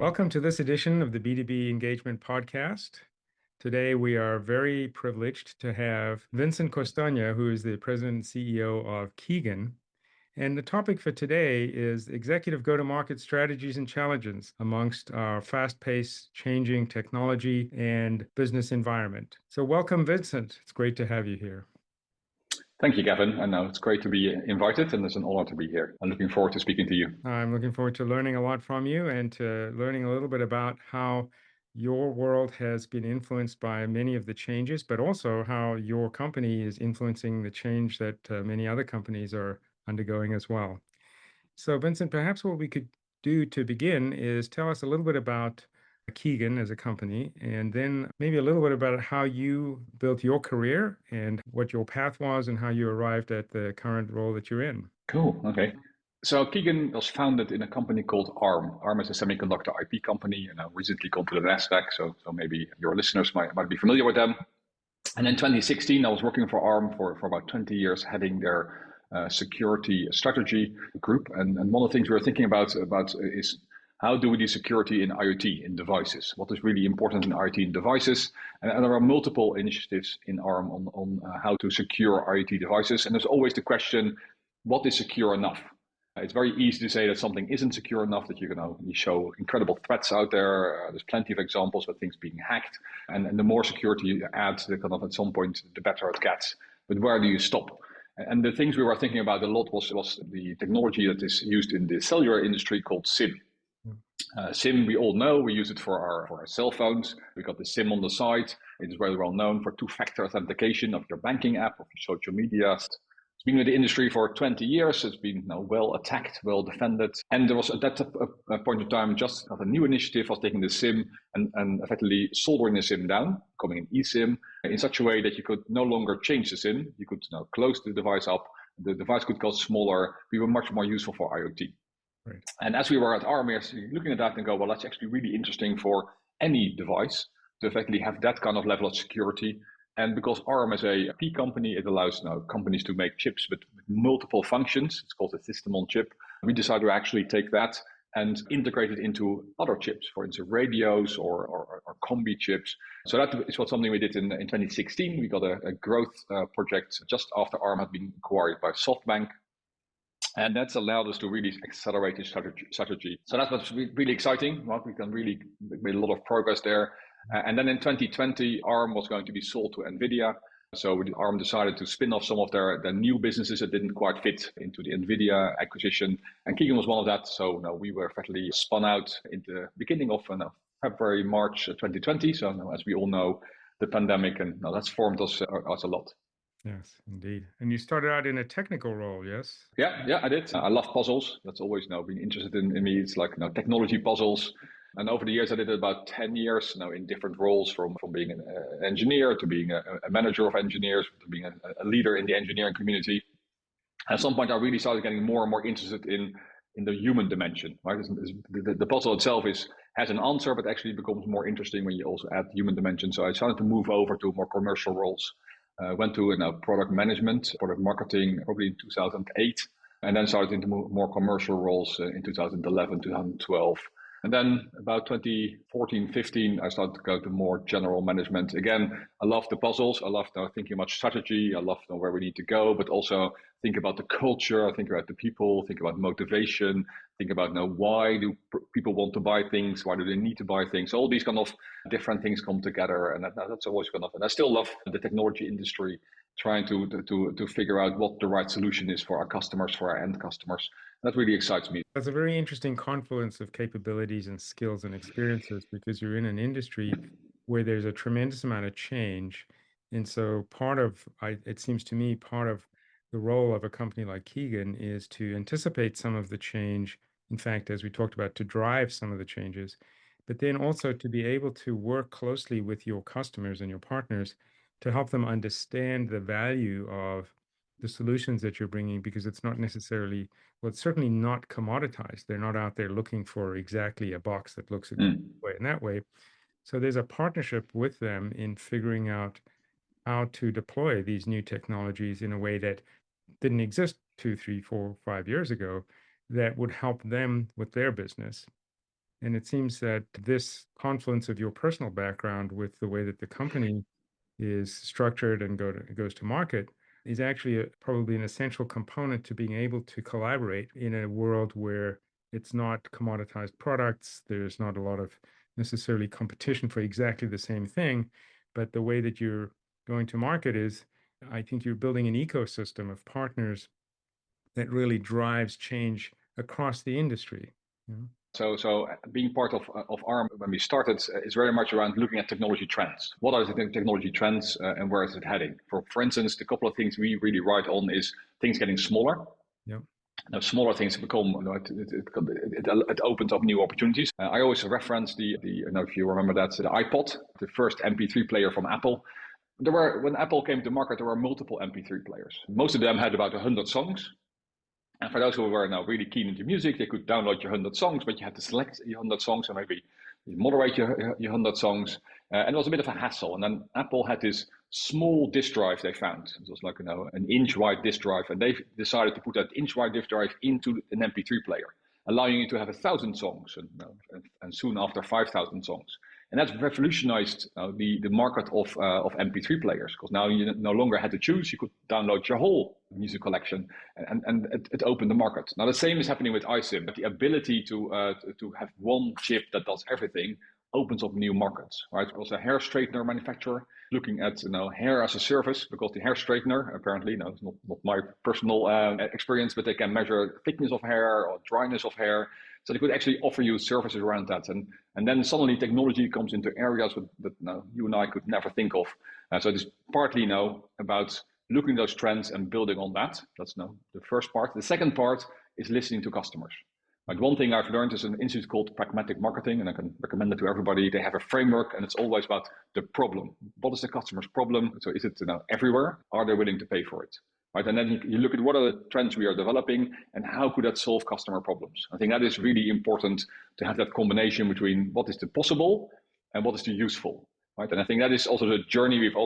Welcome to this edition of the B2B Engagement Podcast. Today, we are very privileged to have Vincent Korstanje, who is the president and CEO of Kigen. And the topic for today is executive go-to-market strategies and challenges amongst our fast-paced, changing technology and business environment. So welcome, Vincent. It's great to have you here. Thank you, Gavin. And it's great to be invited, and it's an honor to be here. I'm looking forward to speaking to you. I'm looking forward to learning a lot from you and to learning a little bit about how your world has been influenced by many of the changes, but also how your company is influencing the change that many other companies are undergoing as well. So, Vincent, perhaps what we could do to begin is tell us a little bit about Kigen as a company, and then maybe a little bit about how you built your career and what your path was and how you arrived at the current role that you're in. Cool. Okay. So Kigen was founded in a company called ARM. ARM is a semiconductor IP company, and recently gone to the Nasdaq. So maybe your listeners might be familiar with them. And in 2016, I was working for ARM for about 20 years, heading their security strategy group. And one of the things we were thinking about is how do we do security in IoT, in devices? What is really important in IoT in devices? And there are multiple initiatives in ARM on how to secure IoT devices. And there's always the question, what is secure enough? It's very easy to say that something isn't secure enough, that you show incredible threats out there. There's plenty of examples of things being hacked. And the more security you add, at some point, the better it gets. But where do you stop? And the things we were thinking about a lot was the technology that is used in the cellular industry called SIM. SIM, we all know, we use it for our cell phones. We got the SIM on the side. It is very well known for two-factor authentication of your banking app, of your social media. It's been with the industry for 20 years. It's been well attacked, well defended. And there was at that point in time just a new initiative of taking the SIM and effectively soldering the SIM down, becoming an eSIM, in such a way that you could no longer change the SIM. You could now close the device up. The device could get smaller. We were much more useful for IoT. Right. And as we were at ARM, we were looking at that and go, well, that's actually really interesting for any device to effectively have that kind of level of security. And because ARM is a P company, it allows now companies to make chips with multiple functions. It's called a system on chip. We decided to actually take that and integrate it into other chips, for instance, radios or combi chips. So that is something we did in 2016. We got a growth project just after ARM had been acquired by SoftBank. And that's allowed us to really accelerate this strategy. So that was really exciting. Right? We can really make a lot of progress there. And then in 2020, ARM was going to be sold to NVIDIA. So ARM decided to spin off some of their new businesses that didn't quite fit into the NVIDIA acquisition. And Kigen was one of that. So we were effectively spun out in the beginning of February, March 2020. So as we all know, the pandemic, and that's formed us a lot. Yes, indeed. And you started out in a technical role, yes? Yeah, I did. I love puzzles. That's always been interested in me. It's like technology puzzles. And over the years, I did about 10 years in different roles, from being an engineer to being a manager of engineers to being a leader in the engineering community. At some point, I really started getting more and more interested in the human dimension. Right? The puzzle itself has an answer, but actually becomes more interesting when you also add human dimension. So I started to move over to more commercial roles. Went to product management, product marketing, probably in 2008, and then started into more commercial roles in 2011, 2012. And then about 2014, 15, I started to go to more general management. Again, I love the puzzles. I love thinking about strategy. I love where we need to go, but also think about the culture, think about the people, think about motivation, think about why do people want to buy things? Why do they need to buy things? All these kind of different things come together. And that's always kind of, and I still love the technology industry, trying to figure out what the right solution is for our customers, for our end customers. That really excites me. That's a very interesting confluence of capabilities and skills and experiences, because you're in an industry where there's a tremendous amount of change. And so it seems to me, part of the role of a company like Kigen is to anticipate some of the change. In fact, as we talked about, to drive some of the changes, but then also to be able to work closely with your customers and your partners to help them understand the value of the solutions that you're bringing, because it's not necessarily, well, it's certainly not commoditized. They're not out there looking for exactly a box that looks a way and that way. So there's a partnership with them in figuring out how to deploy these new technologies in a way that didn't exist 2, 3, 4, 5 years ago, that would help them with their business. And it seems that this confluence of your personal background with the way that the company is structured and goes to market is actually probably an essential component to being able to collaborate in a world where it's not commoditized products. There's not a lot of necessarily competition for exactly the same thing, but the way that you're going to market is, I think you're building an ecosystem of partners that really drives change across the industry. You know? So being part of ARM when we started is very much around looking at technology trends. What are the technology trends and where is it heading? For instance, the couple of things we really write on is things getting smaller. Yep. Now, smaller things become, it opens up new opportunities. I always reference if you remember that, the iPod, the first MP3 player from Apple. When Apple came to market, there were multiple MP3 players. Most of them had about 100 songs. And for those who were now really keen into music, they could download your 100 songs, but you had to select your 100 songs and maybe moderate your 100 songs. And it was a bit of a hassle. And then Apple had this small disk drive they found. It was like, an inch-wide disk drive. And they decided to put that inch-wide disk drive into an MP3 player, allowing you to have 1,000 songs and soon after 5,000 songs. And that's revolutionized the market of MP3 players, because now you no longer had to choose. You could download your whole music collection, and it opened the market. Now the same is happening with eSIM. But the ability to have one chip that does everything opens up new markets, right? Also, a hair straightener manufacturer looking at hair as a service, because the hair straightener apparently, it's not my personal experience, but they can measure thickness of hair or dryness of hair. So they could actually offer you services around that. And then suddenly technology comes into areas that you and I could never think of. So it is partly about looking at those trends and building on that. That's the first part. The second part is listening to customers. Like one thing I've learned is an institute called Pragmatic Marketing, and I can recommend it to everybody. They have a framework, and it's always about the problem. What is the customer's problem? So is it everywhere? Are they willing to pay for it? Right, and then you look at what are the trends we are developing and how could that solve customer problems. I think that is really important to have that combination between what is the possible and what is the useful. Right, and I think that is also the journey we've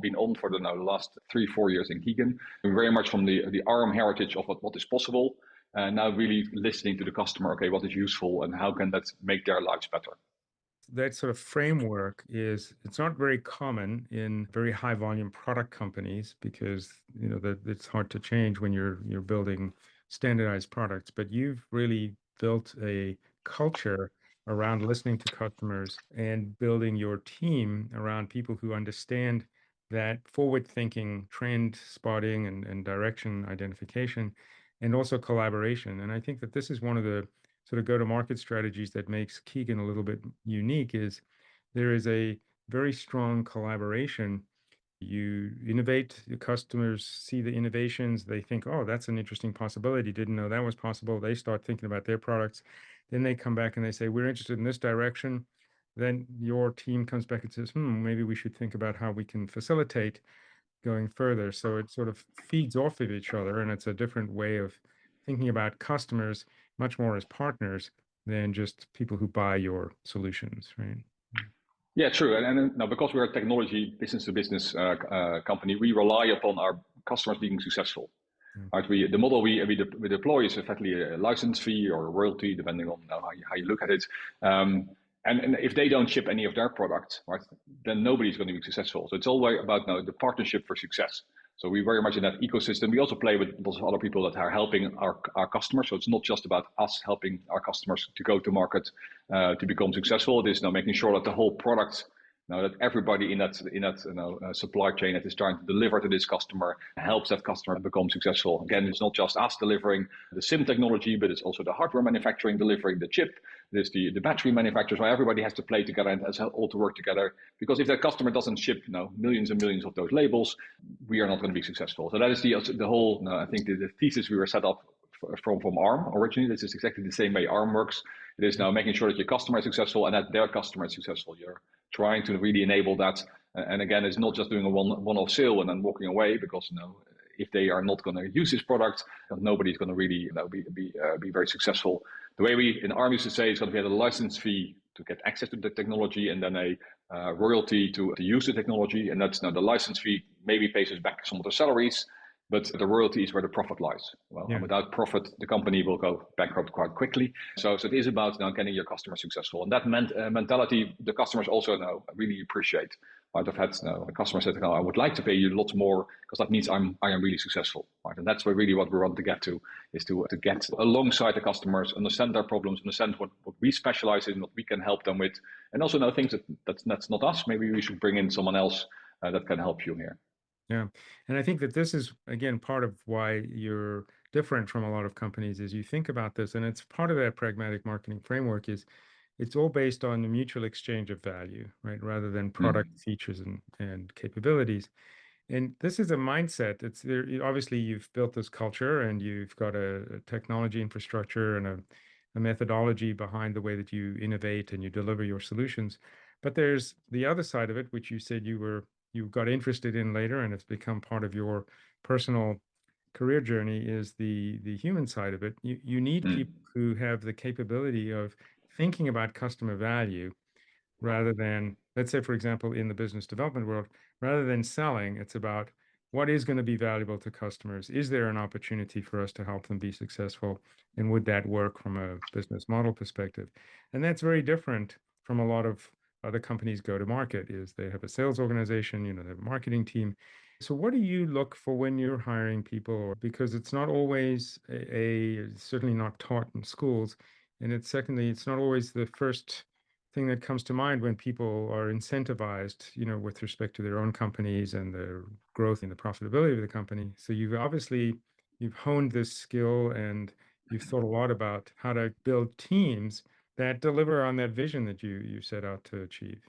been on for the last 3-4 years in Kigen. We're very much from the ARM heritage of what is possible, and now really listening to the customer. Okay, what is useful and how can that make their lives better? That sort of framework it's not very common in very high volume product companies, because that it's hard to change when you're building standardized products. But you've really built a culture around listening to customers and building your team around people who understand that forward thinking, trend spotting, and direction identification, and also collaboration. And I think that this is one of the sort of go-to-market strategies that makes Kigen a little bit unique. Is there is a very strong collaboration. You innovate, the customers see the innovations, they think, oh, that's an interesting possibility, didn't know that was possible. They start thinking about their products. Then they come back and they say, we're interested in this direction. Then your team comes back and says, maybe we should think about how we can facilitate going further. So it sort of feeds off of each other, and it's a different way of thinking about customers much more as partners than just people who buy your solutions, right? Yeah, true. And now, because we're a technology business-to-business company, we rely upon our customers being successful. Right? The model we deploy is effectively a license fee or a royalty, depending on how you look at it. And if they don't ship any of their products, right, then nobody's going to be successful. So it's all about the partnership for success. So we very much in that ecosystem. We also play with lots of other people that are helping our customers. So it's not just about us helping our customers to go to market to become successful. It is making sure that the whole product, that everybody in that supply chain that is trying to deliver to this customer helps that customer become successful. Again, it's not just us delivering the SIM technology, but it's also the hardware manufacturing delivering the chip. There's the battery manufacturers, where everybody has to play together and has all to work together. Because if that customer doesn't ship millions and millions of those labels, we are not going to be successful. So that is the whole, I think the thesis we were set up from ARM originally. This is exactly the same way ARM works. It is now making sure that your customer is successful and that their customer is successful. You're trying to really enable that. And again, it's not just doing a one-off sale and then walking away, because if they are not going to use this product, nobody's going to really be very successful. The way we in ARM used to say is going to be a license fee to get access to the technology, and then a royalty to use the technology. And that's the license fee maybe pays us back some of the salaries. but the royalty is where the profit lies. Well, Yeah. and without profit, the company will go bankrupt quite quickly. So it is about now getting your customers successful. And that mentality, the customers also now really appreciate. Right? I've had a customer said, I would like to pay you lots more because that means I am really successful. Right? And that's really what we want to get to, is to get alongside the customers, understand their problems, understand what we specialize in, what we can help them with, and also know things that's not us. Maybe we should bring in someone else that can help you here. Yeah. And I think that this is, again, part of why you're different from a lot of companies is you think about this, and it's part of that pragmatic marketing framework is it's all based on the mutual exchange of value, right? Rather than product features and capabilities. And this is a mindset. It's there. Obviously, you've built this culture and you've got a technology infrastructure and a methodology behind the way that you innovate and you deliver your solutions. But there's the other side of it, which you said you got interested in later, and it's become part of your personal career journey, is the human side of it. You need people who have the capability of thinking about customer value rather than, let's say, for example, in the business development world, rather than selling, it's about what is going to be valuable to customers. Is there an opportunity for us to help them be successful? And would that work from a business model perspective? And that's very different from a lot of other companies go to market, is they have a sales organization, they have a marketing team. So what do you look for when you're hiring people? Because it's not always certainly not taught in schools. And secondly, it's not always the first thing that comes to mind when people are incentivized, with respect to their own companies and the growth and the profitability of the company. So you've honed this skill and you've thought a lot about how to build teams that deliver on that vision that you set out to achieve.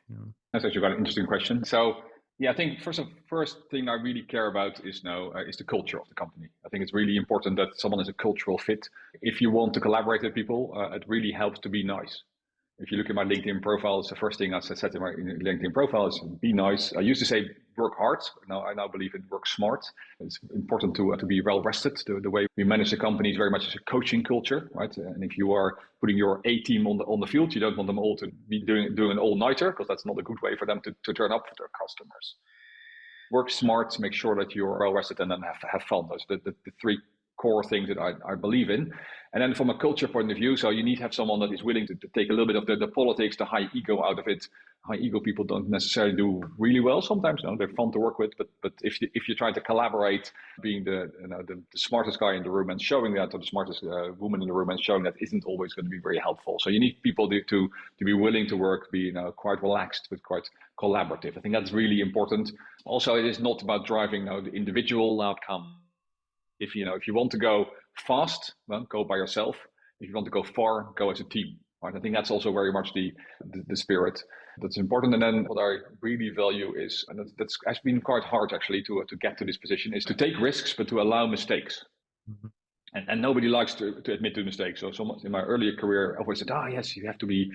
That's actually quite an interesting question. So yeah, I think first thing I really care about is the culture of the company. I think it's really important that someone is a cultural fit. If you want to collaborate with people, it really helps to be nice. If you look at my LinkedIn profile, it's the first thing I said in my LinkedIn profile is be nice. I used to say work hard. I now believe in work smart. It's important to be well rested. The way we manage the company is very much as a coaching culture, right? And if you are putting your A team on the field, you don't want them all to be doing an all-nighter, because that's not a good way for them to turn up for their customers. Work smart, make sure that you're well rested, and then have fun. Those are the three core things that I believe in. And then from a culture point of view, so you need to have someone that is willing to take a little bit of the politics, the high ego out of it. High ego people don't necessarily do really well sometimes. They're fun to work with, but if you're trying to collaborate, being the smartest guy in the room and showing that, or the smartest woman in the room and showing that, isn't always going to be very helpful. So you need people to be willing to work, be quite relaxed, but quite collaborative. I think that's really important. Also, it is not about driving the individual outcome. If you want to go fast, well, go by yourself. If you want to go far, go as a team. Right? I think that's also very much the spirit that's important. And then what I really value is, and that's has been quite hard actually to get to this position, is to take risks, but to allow mistakes. Mm-hmm. And nobody likes to admit to mistakes. So someone in my earlier career, I always said, yes, you have to be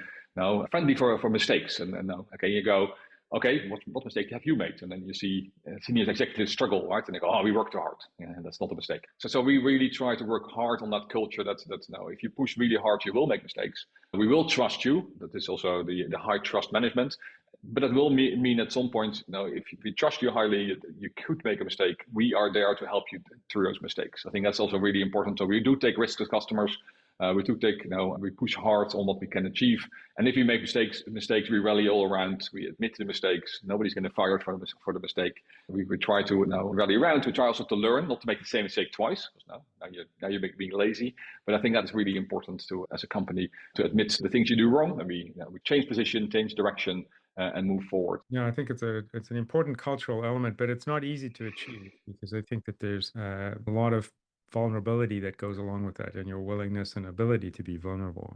friendly for mistakes. And okay, you go, okay, what mistake have you made? And then you see senior executives struggle, right? And they go, we worked too hard. Yeah, and that's not a mistake. So we really try to work hard on that culture that's if you push really hard, you will make mistakes. We will trust you. That is also the high trust management. But it will mean at some point, if we trust you highly, you could make a mistake. We are there to help you through those mistakes. I think that's also really important. So we do take risks with customers. We do take, we push hard on what we can achieve. And if we make mistakes, we rally all around. We admit the mistakes. Nobody's going to fire for the mistake. We try to rally around. We try also to learn, not to make the same mistake twice. Because now you're being lazy. But I think that's really important to, as a company, to admit the things you do wrong. And we change position, change direction, and move forward. Yeah, I think it's an important cultural element, but it's not easy to achieve, because I think that there's a lot of vulnerability that goes along with that, and your willingness and ability to be vulnerable.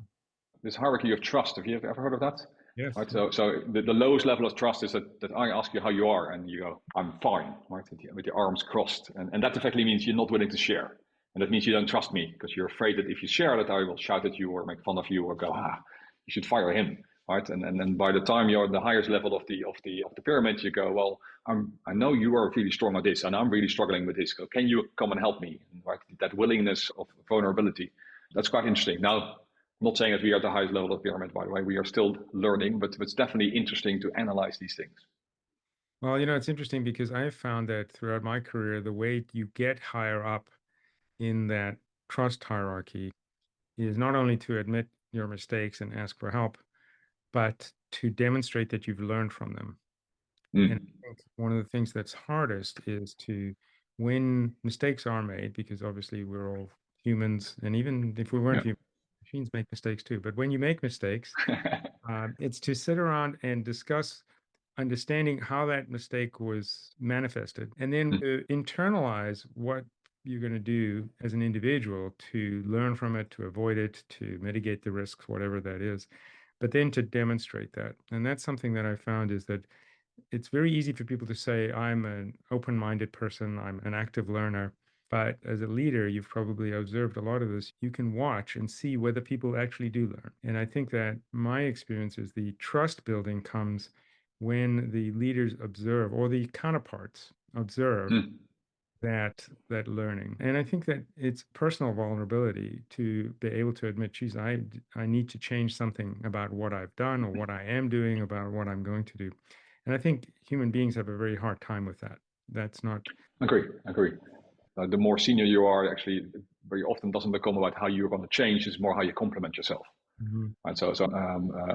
This hierarchy of trust, have you ever heard of that? Yes. Right, so the lowest level of trust is that I ask you how you are, and you go, I'm fine, right, with your arms crossed. And that effectively means you're not willing to share. And that means you don't trust me, because you're afraid that if you share that, I will shout at you or make fun of you or go, you should fire him. Right, and then by the time you're at the highest level of the pyramid, you go, well, I know you are really strong at this, and I'm really struggling with this. So can you come and help me? And, right, that willingness of vulnerability, that's quite interesting. Now, I'm not saying that we are at the highest level of the pyramid, by the way. We are still learning, but it's definitely interesting to analyze these things. Well, it's interesting because I have found that throughout my career, the way you get higher up in that trust hierarchy is not only to admit your mistakes and ask for help, but to demonstrate that you've learned from them. And Mm. I think one of the things that's hardest is to, when mistakes are made, because obviously we're all humans, and even if we weren't Yeah. humans, machines make mistakes too. But when you make mistakes, it's to sit around and discuss understanding how that mistake was manifested, and then Mm. internalize what you're going to do as an individual to learn from it, to avoid it, to mitigate the risks, whatever that is, but then to demonstrate that. And that's something that I found is that it's very easy for people to say, I'm an open minded person, I'm an active learner. But as a leader, you've probably observed a lot of this. You can watch and see whether people actually do learn. And I think that my experience is the trust building comes when the leaders observe, or the counterparts observe Mm. that learning. And I think that it's personal vulnerability to be able to admit, geez, I need to change something about what I've done or what I am doing, about what I'm going to do. And I think human beings have a very hard time with that. That's not. Agree. The more senior you are, actually, very often doesn't become about how you're going to change. It's more how you complement yourself. Mhm. Right, so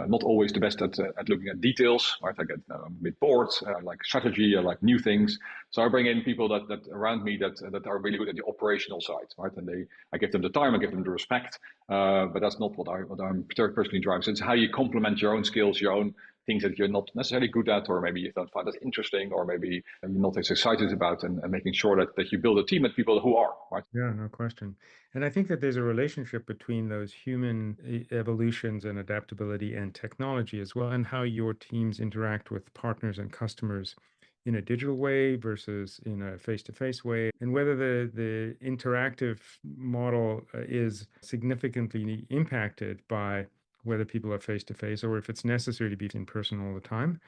not always the best at looking at details. Right, I get a bit bored. I like strategy. I like new things. So I bring in people that around me that are really good at the operational side. Right, and I give them the time, I give them the respect. But that's not what I'm personally driving. So it's how you complement your own skills, your own things that you're not necessarily good at, or maybe you don't find that interesting, or maybe you're not as excited about, and making sure that you build a team with people who are, right. Yeah, no question. And I think that there's a relationship between those human evolutions and adaptability and technology as well, and how your teams interact with partners and customers in a digital way versus in a face-to-face way, and whether the interactive model is significantly impacted by whether people are face-to-face or if it's necessary to be in person all the time,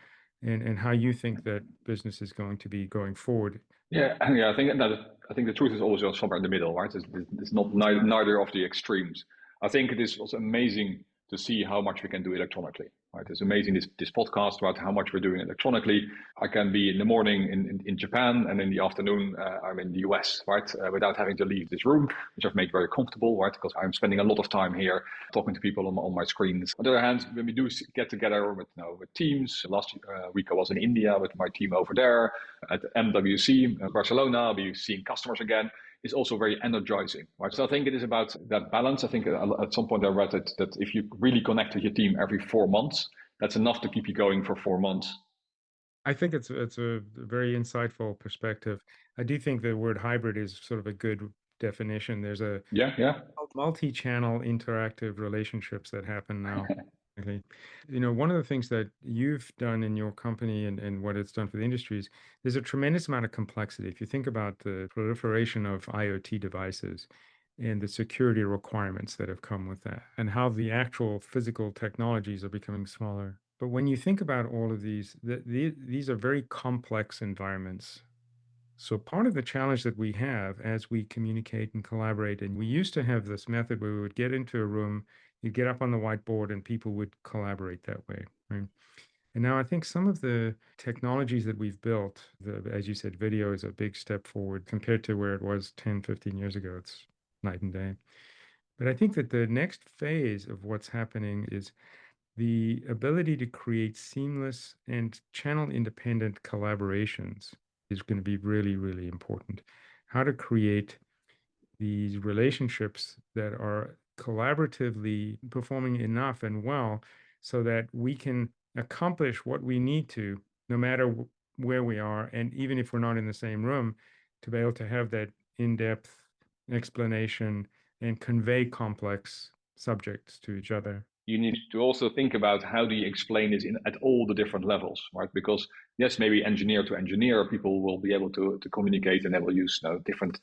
and how you think that business is going to be going forward. Yeah, yeah. I think the truth is always somewhere in the middle, right? It's not neither of the extremes. I think it is also amazing to see how much we can do electronically, right? It's amazing this podcast about how much we're doing electronically. I can be in the morning in Japan, and in the afternoon I'm in the US, right? Without having to leave this room, which I've made very comfortable, right? Because I'm spending a lot of time here talking to people on my screens. On the other hand, when we do get together with teams, last week I was in India with my team over there at MWC Barcelona. I'll be seeing customers again. Is also very energizing, right? So I think it is about that balance. I think at some point I read that if you really connect with your team every 4 months, that's enough to keep you going for 4 months. I think it's a very insightful perspective. I do think the word hybrid is sort of a good definition. There's a Yeah, yeah. multi-channel interactive relationships that happen now. Okay. One of the things that you've done in your company and what it's done for the industry is there's a tremendous amount of complexity. If you think about the proliferation of IoT devices and the security requirements that have come with that, and how the actual physical technologies are becoming smaller. But when you think about all of these are very complex environments. So part of the challenge that we have as we communicate and collaborate, and we used to have this method where we would get into a room, you'd get up on the whiteboard, and people would collaborate that way, right? And now I think some of the technologies that we've built, as you said, video is a big step forward compared to where it was 10, 15 years ago. It's night and day. But I think that the next phase of what's happening is the ability to create seamless and channel independent collaborations is going to be really, really important. How to create these relationships that are collaboratively performing enough and well so that we can accomplish what we need to, no matter where we are. And even if we're not in the same room, to be able to have that in depth explanation and convey complex subjects to each other. You need to also think about how do you explain this at all the different levels, right? Because yes, maybe engineer to engineer, people will be able to communicate, and they will use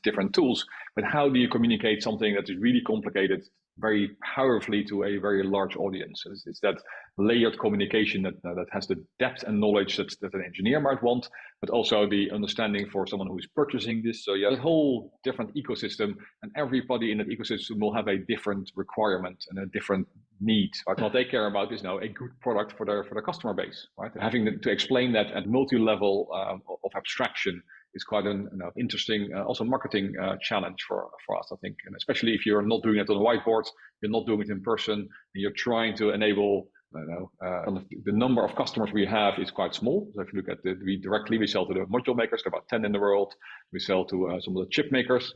different tools. But how do you communicate something that is really complicated very powerfully to a very large audience? It's that layered communication that has the depth and knowledge that an engineer might want, but also the understanding for someone who is purchasing this. So you have a whole different ecosystem, and everybody in that ecosystem will have a different requirement and a different need. Right? What they care about is now a good product for their customer base. Right? Having to explain that at multi-level of abstraction is quite an interesting, also marketing challenge for us, I think. And especially if you're not doing it on a whiteboard, you're not doing it in person, and you're trying to enable, the number of customers we have is quite small. So if you look at we sell to the module makers, there are about 10 in the world. We sell to some of the chip makers.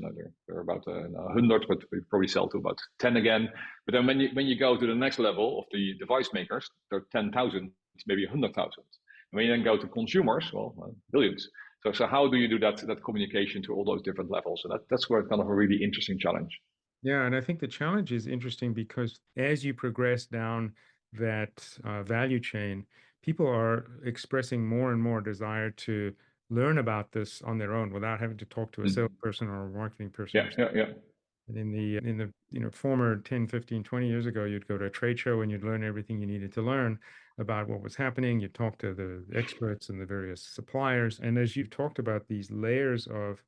There are about 100, but we probably sell to about 10 again. But then when you go to the next level of the device makers, there are 10,000, maybe 100,000. And when you then go to consumers, billions. So how do you do that communication to all those different levels? So that's where kind of a really interesting challenge. Yeah, and I think the challenge is interesting because as you progress down that value chain, people are expressing more and more desire to learn about this on their own without having to talk to a salesperson or a marketing person. Yeah. And in the former 10, 15, 20 years ago, you'd go to a trade show and you'd learn everything you needed to learn about what was happening. You'd talk to the experts and the various suppliers. And as you've talked about these layers of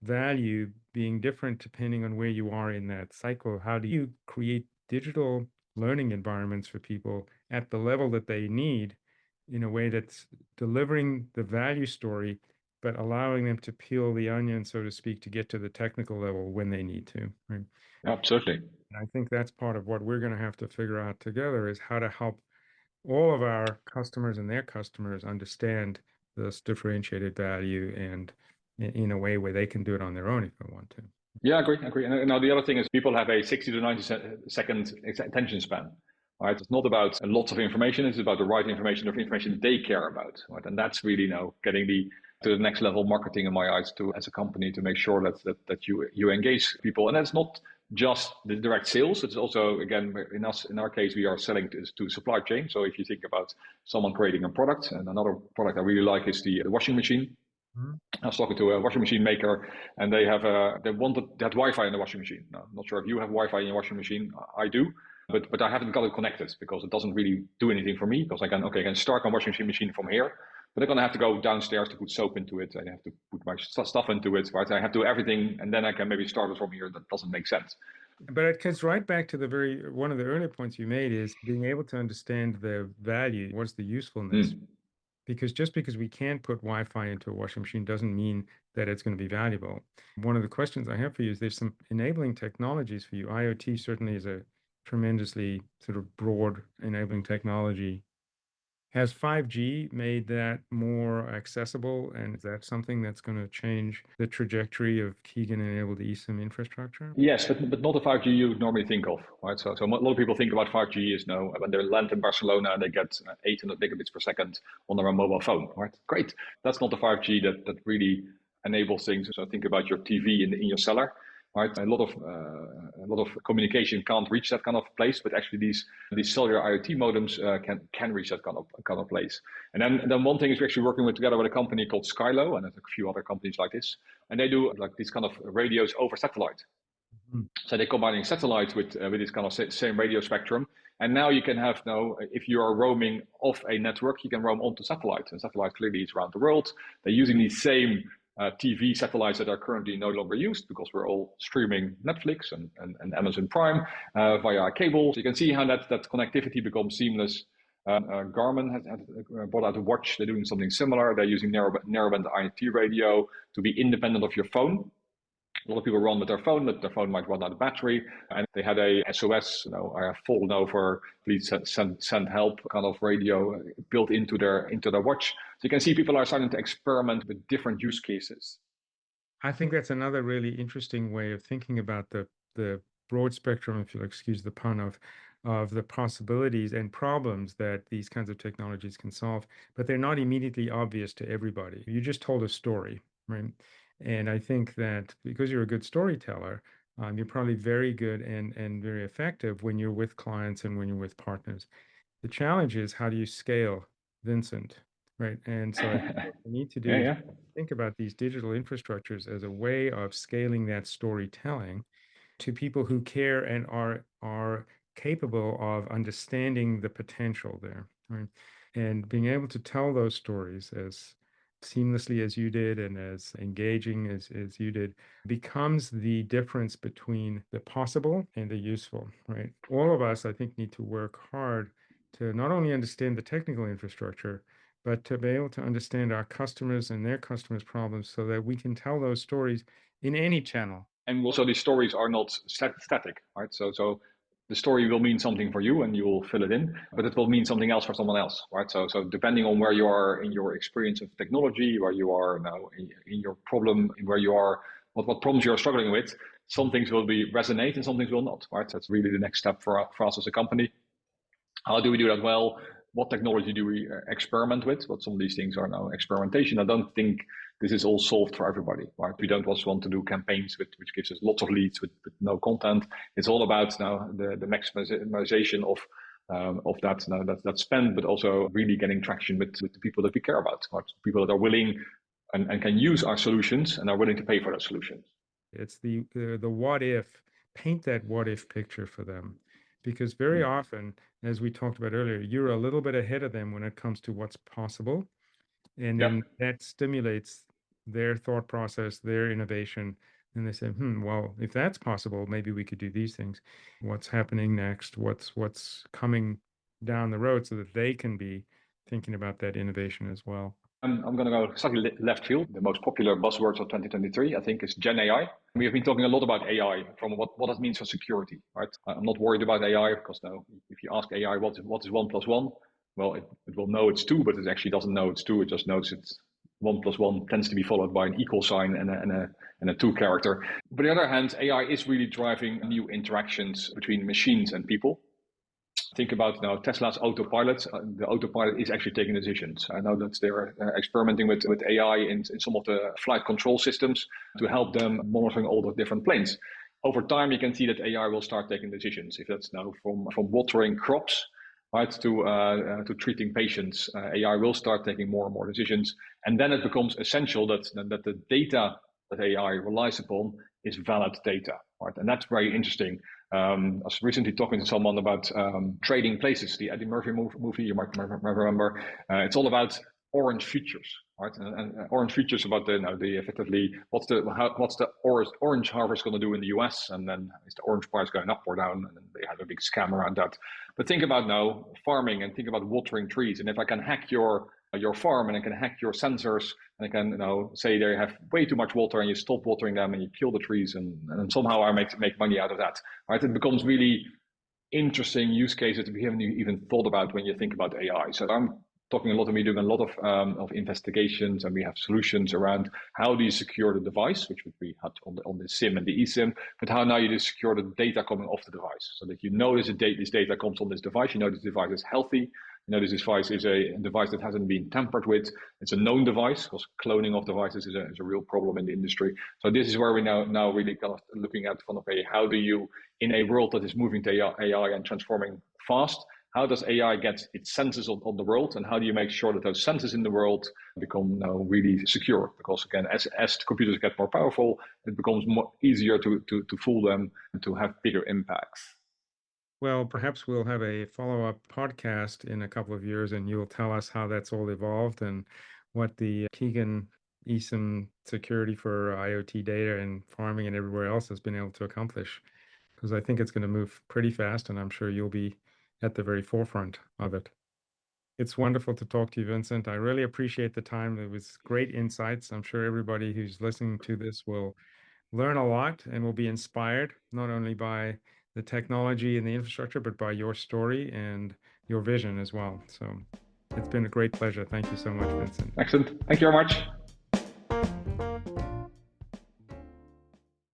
value being different depending on where you are in that cycle, how do you create digital learning environments for people at the level that they need in a way that's delivering the value story, but allowing them to peel the onion, so to speak, to get to the technical level when they need to, right? Absolutely. And I think that's part of what we're going to have to figure out together is how to help all of our customers and their customers understand this differentiated value and in a way where they can do it on their own if they want to. Yeah, I agree. And now the other thing is people have a 60 to 90 second attention span. Right? It's not about lots of information. It's about the right information, the information they care about. Right? And that's really now getting to the next level marketing in my eyes to as a company to make sure that you engage people. And that's not just the direct sales. It's also, again, in our case, we are selling to supply chain. So if you think about someone creating a product, and another product I really like is the washing machine. Mm-hmm. I was talking to a washing machine maker, and they had Wi-Fi in the washing machine. Now, I'm not sure if you have Wi-Fi in your washing machine. I do, but I haven't got it connected because it doesn't really do anything for me. Because I can start my washing machine from here, but I'm gonna have to go downstairs to put soap into it. I have to put my stuff into it, right? I have to do everything, and then I can maybe start it from here. That doesn't make sense. But it gets right back to one of the earlier points you made is being able to understand the value. What's the usefulness? Because just because we can't put Wi-Fi into a washing machine doesn't mean that it's going to be valuable. One of the questions I have for you is there's some enabling technologies for you. IoT certainly is a tremendously sort of broad enabling technology. Has 5G made that more accessible? And is that something that's going to change the trajectory of Kigen-enabled eSIM infrastructure? Yes, but not the 5G you would normally think of, right? So a lot of people think about 5G is when they land in Barcelona and they get 800 megabits per second on their mobile phone, right? Great. That's not the 5G that really enables things. So think about your TV in your cellar. Right, a lot of communication can't reach that kind of place, but actually these cellular IoT modems can reach that kind of place. And then one thing is we're actually working together with a company called Skylo, and there's a few other companies like this, and they do like these kind of radios over satellite. Mm-hmm. So they're combining satellites with this kind of same radio spectrum, and now you can have if you are roaming off a network, you can roam onto satellite, and satellite clearly is around the world. They're using these same TV satellites that are currently no longer used because we're all streaming Netflix and Amazon Prime via cable. So you can see how that connectivity becomes seamless. Garmin has brought out a watch. They're doing something similar. They're using narrowband IoT radio to be independent of your phone. A lot of people run with their phone, but their phone might run out of battery. And they had a SOS, I have fallen over, please send help kind of radio built into their watch. So you can see people are starting to experiment with different use cases. I think that's another really interesting way of thinking about the broad spectrum, if you'll excuse the pun, of the possibilities and problems that these kinds of technologies can solve, but they're not immediately obvious to everybody. You just told a story, right? And I think that because you're a good storyteller, you're probably very good and very effective when you're with clients and when you're with partners. The challenge is how do you scale, Vincent, right? And so what we need to do is think about these digital infrastructures as a way of scaling that storytelling to people who care and are capable of understanding the potential there, right? And being able to tell those stories as seamlessly as you did and as engaging as you did becomes the difference between the possible and the useful, right? All of us, I think, need to work hard to not only understand the technical infrastructure, but to be able to understand our customers and their customers' problems so that we can tell those stories in any channel. And also these stories are not static, right? So the story will mean something for you and you will fill it in, but it will mean something else for someone else, right? So depending on where you are in your experience of technology, where you are now in your problem, where you are, what problems you are struggling with, some things will resonate and some things will not, right? That's really the next step for us as a company. How do we do that well? What technology do we experiment with? What some of these things are now experimentation. I don't think this is all solved for everybody, right? We don't just want to do campaigns which gives us lots of leads with no content. It's all about now the maximization of that spend, but also really getting traction with the people that we care about, right? People that are willing and can use our solutions and are willing to pay for those solutions. It's the what if, paint that what if picture for them. Because very often, as we talked about earlier, you're a little bit ahead of them when it comes to what's possible. And then that stimulates their thought process, their innovation. And they say, well, if that's possible, maybe we could do these things. What's happening next? What's coming down the road so that they can be thinking about that innovation as well. I'm going to go slightly left field. The most popular buzzwords of 2023, I think, is Gen AI. We have been talking a lot about AI from what it means for security, right? I'm not worried about AI because now, if you ask AI what is 1 + 1, well, it will know it's 2, but it actually doesn't know it's 2. It just knows it's 1 + 1 tends to be followed by an equal sign and a 2 character. But on the other hand, AI is really driving new interactions between machines and people. Think about now Tesla's autopilot. The autopilot is actually taking decisions. I know that they're experimenting with AI in some of the flight control systems to help them monitoring all the different planes. Over time, you can see that AI will start taking decisions. If that's now from watering crops, right, to treating patients, AI will start taking more and more decisions. And then it becomes essential that the data that AI relies upon is valid data, right? And that's very interesting. I was recently talking to someone about Trading Places, the Eddie Murphy movie, you might remember. It's all about orange futures, right? And orange futures about the effectively what's the orange harvest going to do in the US, and then is the orange price going up or down? And then they had a big scam around that. But think about now farming and think about watering trees, and if I can hack your farm and I can hack your sensors and I can say they have way too much water and you stop watering them and you kill the trees and somehow I make money out of that, right? It becomes really interesting use cases that we haven't even thought about when you think about AI. So I'm talking a lot and we're doing a lot of investigations, and we have solutions around how do you secure the device, which would be on the SIM and the eSIM, but how now you do secure the data coming off the device so that this data comes on this device, this device is healthy. This device is a device that hasn't been tampered with. It's a known device because cloning of devices is a real problem in the industry. So this is where we now really kind of looking at how do you, in a world that is moving to AI and transforming fast, how does AI get its senses on the world, and how do you make sure that those senses in the world become now really secure? Because again, as computers get more powerful, it becomes easier to fool them and to have bigger impacts. Well, perhaps we'll have a follow-up podcast in a couple of years, and you'll tell us how that's all evolved and what the Kigen eSIM security for IoT data and farming and everywhere else has been able to accomplish. Because I think it's going to move pretty fast, and I'm sure you'll be at the very forefront of it. It's wonderful to talk to you, Vincent. I really appreciate the time. It was great insights. I'm sure everybody who's listening to this will learn a lot and will be inspired, not only by the technology and the infrastructure, but by your story and your vision as well. So it's been a great pleasure. Thank you so much, Vincent. Excellent. Thank you very much.